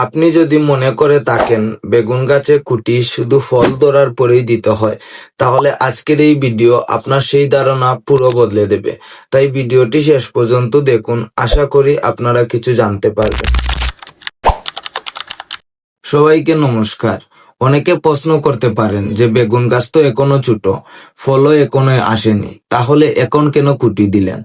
আপনি যদি মনে করে থাকেন বেগুন গাছে খুঁটি শুধু ফল ধরার পরেই দিতে হয়, তাহলে আজকের এই ভিডিও আপনার সেই ধারণা পুরো বদলে দেবে। তাই ভিডিওটি শেষ পর্যন্ত দেখুন, আশা করি আপনারা কিছু জানতে পারবেন। সবাইকে নমস্কার। অনেকে প্রশ্ন করতে পারেন যে বেগুন গাছ তো এখনো ছোট, ফলও এখনো আসেনি, তাহলে এখন কেন খুঁটি দিলেন?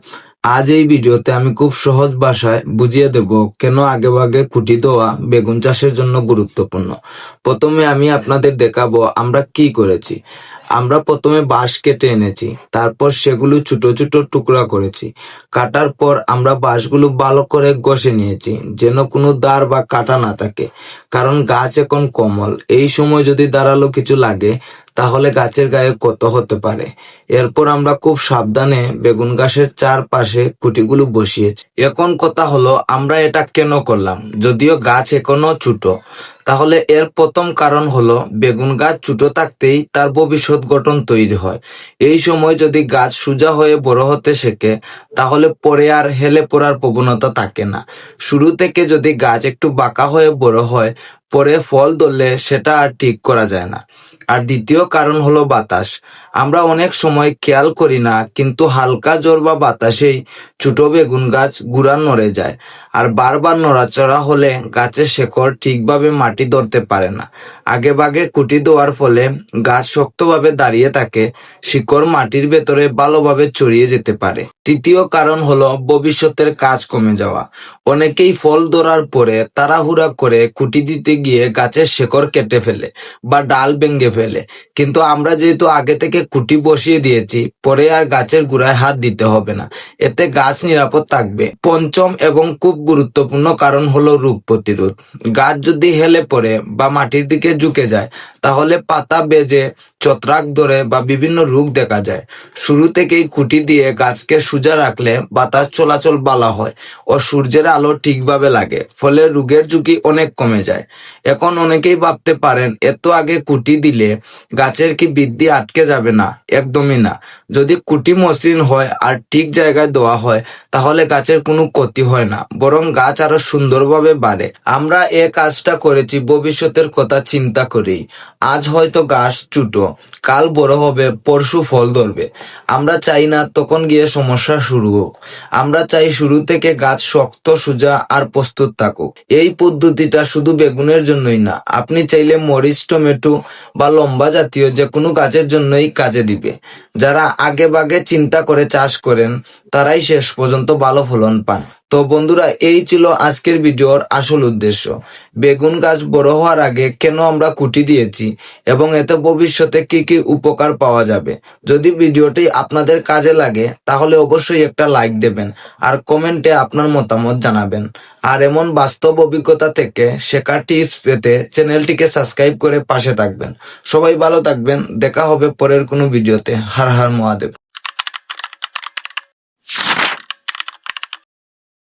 আজ এই ভিডিওতে আমি খুব সহজ ভাষায় বুঝিয়ে দেব কেন আগেভাগে খুঁটি দেওয়া বেগুন চাষের জন্য গুরুত্বপূর্ণ। প্রথমে আমি আপনাদের দেখাবো আমরা কি করেছি। আমরা প্রথমে বাঁশ কেটে এনেছি, তারপর সেগুলো ছোট ছোট টুকরা করেছি। কাটার পর আমরা বাঁশগুলো ভালো করে ঘষে নিয়েছি, যেন কোনো দাঁড় বা কাটা না থাকে, কারণ গাছ এখন কোমল। এই সময় যদি ধারালো কিছু লাগে তাহলে গাছের গায়ে ক্ষত হতে পারে। এরপর আমরা খুব সাবধানে বেগুন গাছের চারপাশে খুঁটিগুলো বসিয়েছি। এখন কথা হলো আমরা এটা কেন করলাম? যদিও গাছ এখনো ছোট, তাহলে এর প্রথম কারণ হলো বেগুন গাছ ছোট থাকতেই তার ভবিষ্যৎ গঠন তৈরি হয়। এই সময় যদি গাছ সোজা হয়ে বড় হতে শেখে, তাহলে পরে আর হেলে পড়ার প্রবণতা থাকে না। শুরু থেকে যদি গাছ একটু বাঁকা হয়ে বড় হয়, পরে ফল ধরলে সেটা আর ঠিক করা যায় না। আর দ্বিতীয় কারণ হলো বাতাস। আমরা অনেক সময় খেয়াল করি না, কিন্তু হালকা ঝড় বা বাতাসেই ছোট বেগুন গাছ গুড়া নড়ে যায়। আর বারবার নড়াচড়া হলে গাছের শেকড় ঠিকভাবে মাটি ধরতে পারে না। আগে ভাগে খুঁটি দেওয়ার ফলে গাছ শক্তভাবে দাঁড়িয়ে থাকে, শিকড় মাটির ভেতরে ভালোভাবে ছড়িয়ে যেতে পারে। তৃতীয় কারণ হলো ভবিষ্যতের কাজ কমে যাওয়া। অনেকেই ফল ধরার পরে তাড়াহুড়া করে খুঁটি দিতে গিয়ে গাছের শেকড় কেটে ফেলে বা ডাল ভেঙে ফেলে, কিন্তু আমরা যেহেতু আগে থেকে খুঁটি বসিয়ে দিয়েছি, পরে আর গাছের গোড়ায় হাত দিতে হবে না। এতে গাছ নিরাপদ থাকবে। পঞ্চম এবং খুব গুরুত্বপূর্ণ কারণ হলো রোগ প্রতিরোধ। গাছ যদি হেলে পড়ে বা মাটির দিকে ঝুঁকে যায়, তাহলে পাতা বেজে, ছত্রাক ধরে বা বিভিন্ন রোগ দেখা যায়। শুরু থেকেই খুঁটি দিয়ে গাছকে সোজা রাখলে বাতাস চলাচল ভালো হয় ও সূর্যের আলো ঠিকভাবে লাগে, ফলে রোগের ঝুঁকি অনেক কমে যায়। এখন অনেকেই ভাবতে পারেন এত আগে খুঁটি দিলে গাছের কি বৃদ্ধি আটকে যাবে? না, একদমই না। যদি খুঁটি মসৃণ হয় আর ঠিক জায়গায় দেওয়া হয়, তাহলে গাছের কোনো ক্ষতি হয় না, বরং গাছ আরো সুন্দরভাবে বাড়ে। আমরা এ কাজটা করেছি ভবিষ্যতের কথা চিন্তা করেই। আজ হয়তো গাছ ছোট, কাল বড় হবে, পরশু ফল ধরবে। আমরা চাই না তখন গিয়ে সমস্যা শুরু হোক। আমরা চাই শুরু থেকে গাছ শক্ত, সোজা আর প্রস্তুত থাকুক। এই পদ্ধতিটা শুধু বেগুনের জন্যই না, আপনি চাইলে মরিচ, টমেটো বা লম্বা জাতীয় যে কোনো গাছের জন্যই কাজে দিবে। যারা আগে ভাগে চিন্তা করে চাষ করেন, তারাই শেষ পর্যন্ত ভালো ফলন পান। তো বন্ধুরা, এই ছিল আজকের ভিডিওর আসল উদ্দেশ্য। বেগুন গাছ বড় হওয়ার আগে কেন আমরা খুঁটি দিয়েছি এবং এতে ভবিষ্যতে কি কি উপকার পাওয়া যাবে। যদি ভিডিওটি আপনাদের কাজে লাগে, তাহলে অবশ্যই একটা লাইক দেবেন আর কমেন্টে আপনার মতামত জানাবেন। আর এমন বাস্তব অভিজ্ঞতা থেকে শেখা টিপস পেতে চ্যানেলটিকে সাবস্ক্রাইব করে পাশে থাকবেন। সবাই ভালো থাকবেন। দেখা হবে পরের কোনো ভিডিওতে। হর হর মহাদেব।